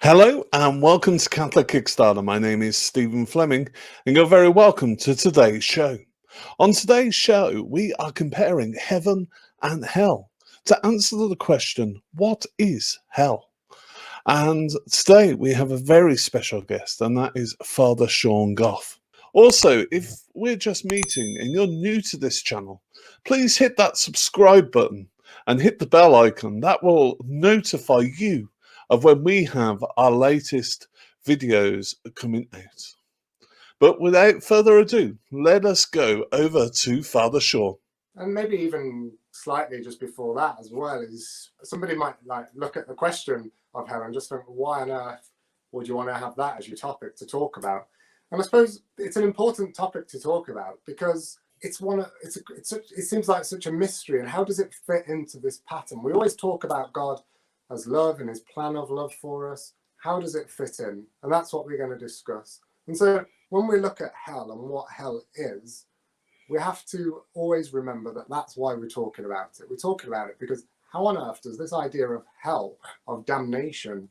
Hello and welcome to Catholic Kickstarter. My name is Stephen Fleming and you're very welcome to today's show. On today's show, we are comparing heaven and hell to answer the question, what is hell? And today we have a very special guest, and that is Father Sean Gough. Also, if we're just meeting and you're new to this channel, please hit that subscribe button and hit the bell icon. That will notify you of when we have our latest videos coming out. But without further ado, let us go over to Father Sean. And maybe even slightly just before that as well, is somebody might look at the question of hell and just think, why on earth would you want to have that as your topic to talk about? And I suppose it's an important topic to talk about because it seems like such a mystery. And how does it fit into this pattern? We always talk about God as love and his plan of love for us. How does it fit in? And that's what we're going to discuss. And so when we look at hell and what hell is, we have to always remember that that's why we're talking about it. We're talking about it because how on earth does this idea of hell, of damnation,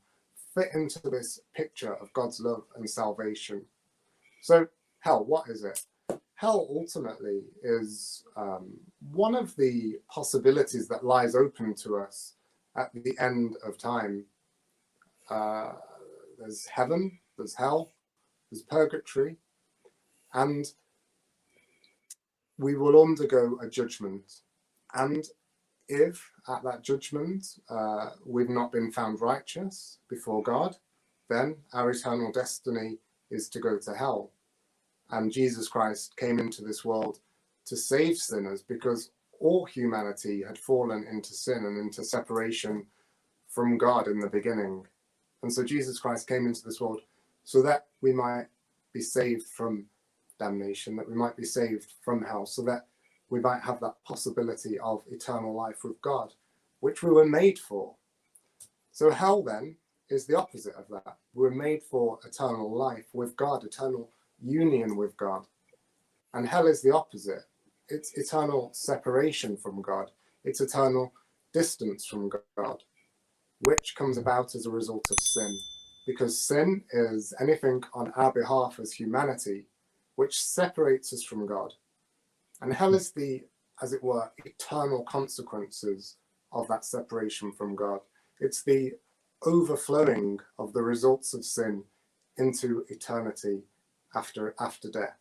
fit into this picture of God's love and salvation? So hell, what is it? Hell ultimately is one of the possibilities that lies open to us at the end of time. There's heaven, there's hell, there's purgatory, and we will undergo a judgment. And if at that judgment we've not been found righteous before God, then our eternal destiny is to go to hell. And Jesus Christ came into this world to save sinners because all humanity had fallen into sin and into separation from God in the beginning. And so Jesus Christ came into this world so that we might be saved from damnation, that we might be saved from hell, so that we might have that possibility of eternal life with God, which we were made for. So hell then is the opposite of that. We're made for eternal life with God, eternal union with God. And hell is the opposite. It's eternal separation from God. It's eternal distance from God, which comes about as a result of sin. Because sin is anything on our behalf as humanity which separates us from God. And hell is the, as it were, eternal consequences of that separation from God. It's the overflowing of the results of sin into eternity after death.